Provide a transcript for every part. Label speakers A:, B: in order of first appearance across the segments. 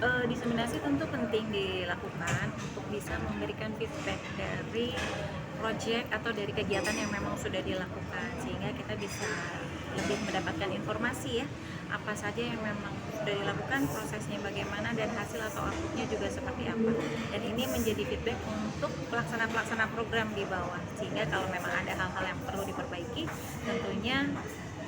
A: Diseminasi tentu penting dilakukan untuk bisa memberikan feedback dari project atau dari kegiatan yang memang sudah dilakukan, sehingga kita bisa lebih mendapatkan informasi ya, apa saja yang memang sudah dilakukan, prosesnya bagaimana, dan hasil atau outputnya juga seperti apa. Dan ini menjadi feedback untuk pelaksana program di bawah, sehingga kalau memang ada hal-hal yang perlu diperbaiki, tentunya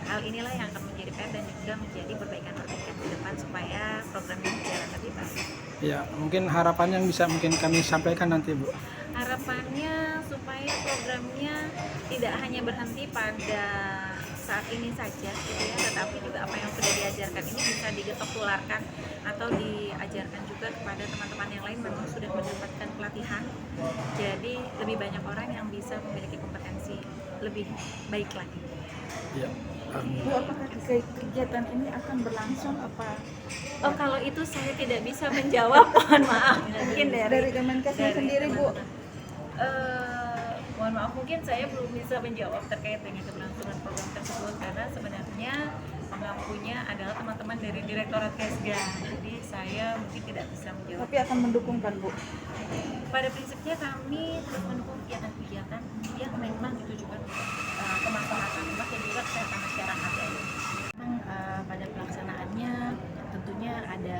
A: hal inilah yang akan menjadi PR dan juga menjadi perbaikan-perbaikan ke depan supaya programnya berjalan lebih baik.
B: Ya, mungkin harapannya yang bisa mungkin kami sampaikan nanti, Bu.
A: Harapannya supaya programnya tidak hanya berhenti pada saat ini saja gitu ya, tetapi juga apa yang sudah diajarkan ini bisa digetok tularkan atau diajarkan juga kepada teman-teman yang lain memang sudah mendapatkan pelatihan. Jadi lebih banyak orang yang bisa memiliki kompetensi lebih baik lagi.
B: Ya.
C: Bu, apakah kegiatan ini akan berlangsung apa?
A: Oh, kalau itu saya tidak bisa menjawab, mohon maaf. Mungkin
C: Dari Kemenkesnya sendiri, Bu.
A: Mohon maaf, mungkin saya belum bisa menjawab terkait dengan keberlangsungan program tersebut karena sebenarnya pengampunya adalah teman-teman dari Direktorat Kesga. Jadi saya mungkin tidak bisa menjawab.
C: Tapi akan mendukung kan, Bu?
A: Pada prinsipnya kami terus mendukung kegiatan-kegiatan yang memang ditujukan untuk kemaslahatan umat dan juga kesehatan masyarakat ya. Memang pada pelaksanaannya tentunya ada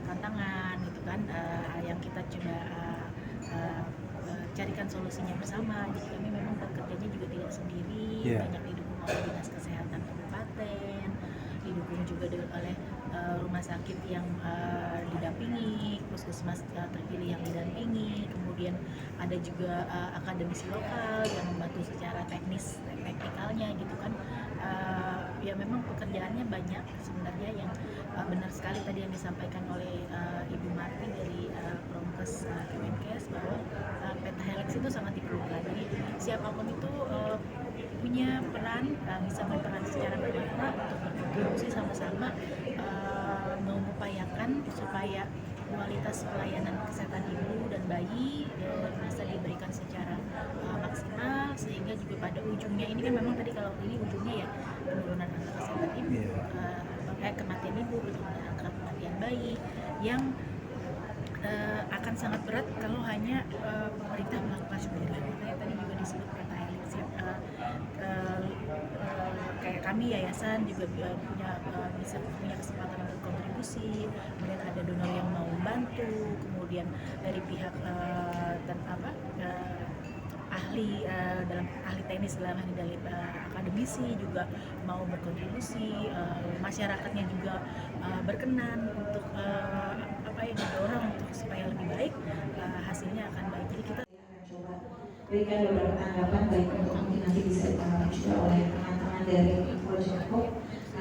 A: tantangan gitu kan, yang kita coba carikan solusinya bersama. Jadi kami memang bekerjanya juga tidak sendiri, banyak didukung oleh Dinas Kesehatan Kabupaten, didukung juga oleh rumah sakit yang didampingi, puskesmas terpilih yang didampingi, kemudian ada juga akademisi lokal yang membantu secara teknikalnya gitu kan. Ya memang pekerjaannya banyak sebenarnya yang benar sekali tadi yang disampaikan oleh Ibu Marti dari Promkes Kemenkes bahwa pentahelix itu sangat diperlukan. Jadi siapapun itu punya peran, bisa berperan secara bermakna untuk berkontribusi sama-sama mengupayakan supaya kualitas pelayanan kesehatan ibu dan bayi bisa diberikan secara maksimal, sehingga juga pada ujungnya ini kan memang tadi kalau ini ujungnya ya penurunan angka kesehatan ibu, kematian ibu, penurunan angka kematian bayi yang akan sangat berat kalau hanya pemerintah melakukan sendiri. Makanya tadi juga disebut pentahelix ya, kayak kami yayasan juga bisa punya kesempatan untuk kontribusi, kemudian ada donor yang mau membantu, kemudian dari pihak ahli teknis dalam hal dari akademisi juga mau berkontribusi, masyarakatnya juga berkenan untuk didorong untuk supaya lebih baik, hasilnya akan baik. Jadi kita
D: akan coba berikan beberapa tanggapan baik untuk mungkin nanti bisa ditanggapi juga oleh teman-teman dari Project Hope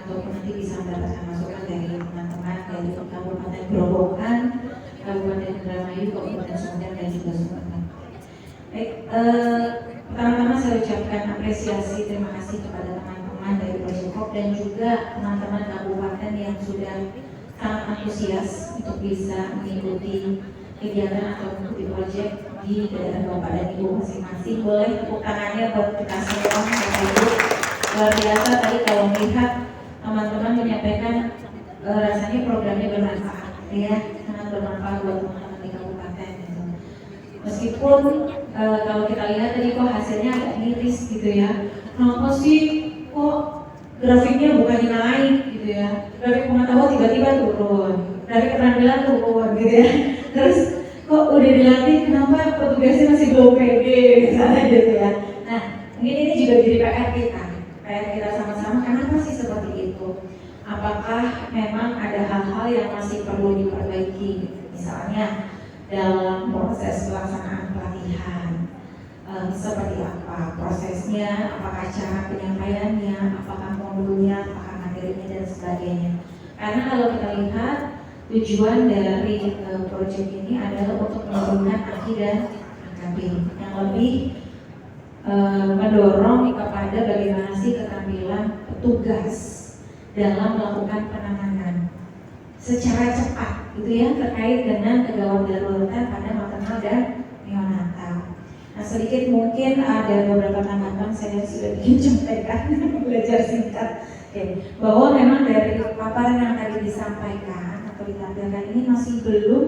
D: ataupun nanti bisa mendapatkan masukan dari teman-teman dari Kabupaten Grobogan, Kabupaten Indramayu, Kabupaten Sumedang dan juga Sumatera. Baik, pertama-tama saya ucapkan apresiasi, terima kasih kepada teman-teman dari Project Hope dan juga teman-teman kabupaten yang sudah sangat antusias untuk bisa mengikuti kegiatan atau mengikuti proyek di daerah Bapak dan Ibu masing-masing. Boleh tepuk tangannya buat kita semua, Bapak Ibu. Luar biasa tadi kalau melihat teman-teman menyampaikan rasanya programnya bermanfaat, ya, sangat bermanfaat buat teman-teman di kabupaten. Gitu. Meskipun kalau kita lihat tadi kok hasilnya agak miris gitu ya. Kenapa sih kok grafiknya bukannya naik gitu ya, grafik pengetahuan tiba-tiba turun, grafik keterampilan turun gitu ya, terus kok udah dilatih kenapa petugasnya masih belum pede misalnya gitu ya. Nah mungkin ini juga jadi PR kita sama-sama, kenapa sih seperti itu, apakah memang ada hal-hal yang masih perlu diperbaiki, misalnya dalam proses pelaksanaan pelatihan, seperti apa prosesnya, apakah cara penyampaiannya, apakah modulnya, apakah materinya dan sebagainya. Karena kalau kita lihat tujuan dari proyek ini adalah untuk menurunkan AKI dan AKB yang lebih mendorong kepada bagaimana sih keterampilan petugas dalam melakukan penanganan secara cepat gitu ya, terkait dengan kegawat daruratan pada maternal dan neonatal. Nah sedikit mungkin ada beberapa tanggapan saya sudah bikin contekan belajar singkat Oke, bahwa memang dari paparan yang tadi disampaikan atau ditampilkan ini masih belum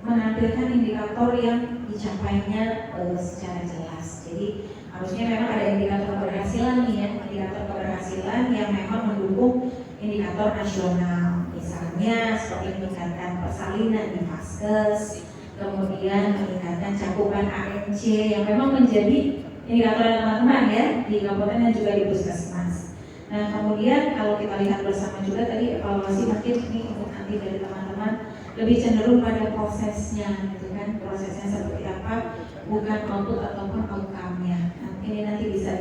D: menampilkan indikator yang dicapainya secara jelas. Jadi harusnya memang ada indikator keberhasilan nih ya, indikator keberhasilan yang memang mendukung indikator nasional. Misalnya seperti meningkatkan persalinan di Vaskes, kemudian meningkatkan cakupan ANC yang memang menjadi indikator teman-teman ya di kabupaten dan juga di puskesmas. Nah kemudian kalau kita lihat bersama juga tadi evaluasi mungkin ini untuk nanti dari teman-teman lebih cenderung pada prosesnya gitu kan, prosesnya seperti apa, bukan output ataupun outcome-nya. Nah, ini nanti bisa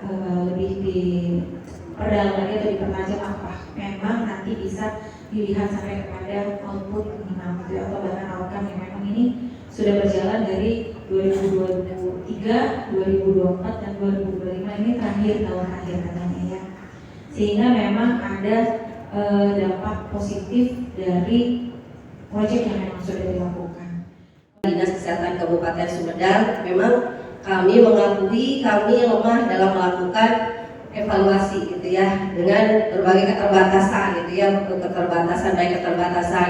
D: lebih diperdalam lagi atau dipertajam apa memang nanti bisa dilihat sampai kepada output minimal gitu, atau bahkan outcome yang memang ini sudah berjalan dari 2023, 2024 dan 2025 ini terakhir tahun akhir katanya ya. Sehingga memang ada dampak positif dari proyek yang memang sudah dilakukan.
E: Dinas Kesehatan Kabupaten Sumedang memang kami mengakui kami lemah dalam melakukan evaluasi gitu ya, dengan berbagai keterbatasan gitu ya, keterbatasan baik keterbatasan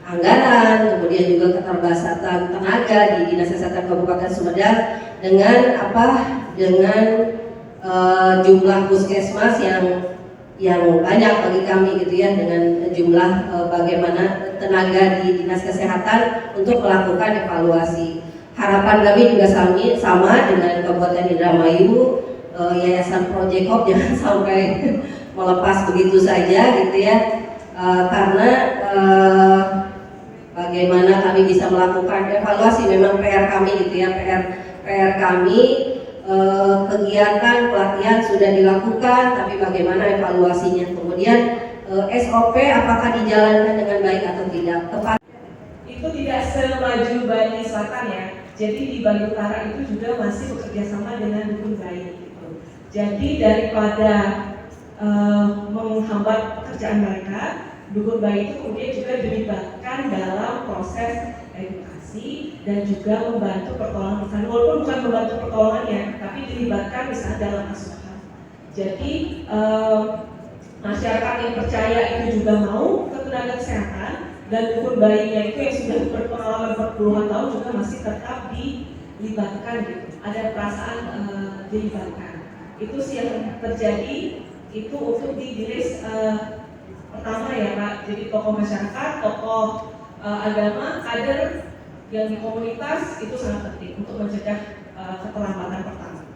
E: anggaran, kemudian juga keterbatasan tenaga di Dinas Kesehatan Kabupaten Sumedang dengan jumlah puskesmas yang banyak bagi kami gitu ya, dengan jumlah bagaimana tenaga di Dinas Kesehatan untuk melakukan evaluasi. Harapan kami juga sama dengan Kabupaten Indramayu, Yayasan Project Hope jangan sampai melepas begitu saja gitu ya, karena bagaimana kami bisa melakukan evaluasi memang PR kami gitu ya, PR kami. Kegiatan pelatihan sudah dilakukan, tapi bagaimana evaluasinya, kemudian SOP apakah dijalankan dengan baik atau tidak. Tepat
F: itu tidak semaju Bali Selatan ya. Jadi di Bali Utara itu juga masih bekerja sama dengan Dukun Bayi gitu. Jadi daripada menghambat pekerjaan mereka, Dukun Bayi itu kemudian juga dilibatkan dalam proses edukasi dan juga membantu pertolongan misalnya, walaupun bukan membantu pertolongannya, tapi dilibatkan misalnya dalam asuhan. Jadi masyarakat yang percaya itu juga mau ke tenaga kesehatan, dan Dukun Bayinya itu yang sudah berpengalaman berpuluhan tahun juga masih tetap dilibatkan gitu. Ada perasaan dilibatkan. Itu sih yang terjadi itu untuk di dinas pertama ya Pak. Jadi tokoh masyarakat, tokoh agama, kader yang di komunitas itu sangat penting untuk mencegah keterlambatan pertama.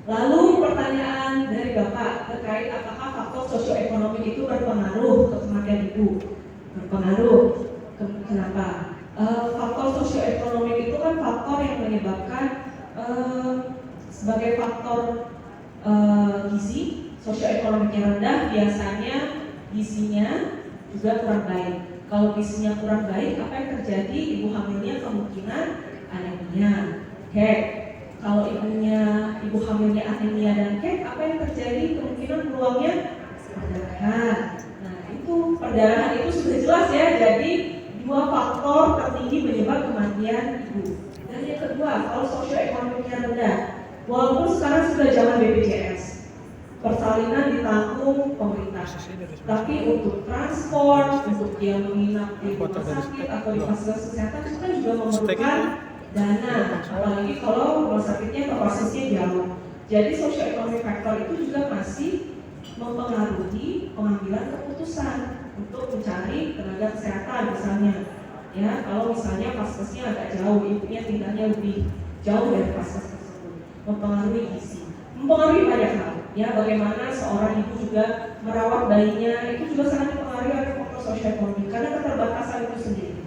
F: Lalu pertanyaan dari Bapak terkait apakah faktor sosioekonomi itu berpengaruh ke kematian ibu? Berpengaruh. Kenapa? Faktor sosioekonomi itu kan faktor yang menyebabkan sebagai faktor gizi, sosioekonominya rendah, biasanya gizinya juga kurang baik. Kalau gizinya kurang baik, apa yang terjadi? Ibu hamilnya kemungkinan anemia, kek. Kalau ibu hamilnya anemia dan kek, apa yang terjadi? Kemungkinan peluangnya perdarahan. Nah, itu perdarahan itu sudah jelas ya. Jadi dua faktor tertinggi menyebab kematian ibu. Dan yang kedua, kalau sosioekonominya rendah, walaupun sekarang sudah zaman BPJS, persalinan ditanggung pemerintah, tapi untuk transport, untuk dia menginap di rumah sakit atau di fasilitas kesehatan itu kan juga memerlukan dana, apalagi kalau rumah sakitnya ke prosesnya jauh. Jadi sosioekonomic factor itu juga masih mempengaruhi pengambilan keputusan untuk mencari tenaga kesehatan misalnya. Ya, kalau misalnya vaskesnya agak jauh, ibunya tinggalnya lebih jauh dari vaskes tersebut, mempengaruhi gizi, mempengaruhi banyak hal. Ya, bagaimana seorang ibu juga merawat bayinya itu juga sangat dipengaruhi oleh faktor sosioekonomi karena keterbatasan itu sendiri.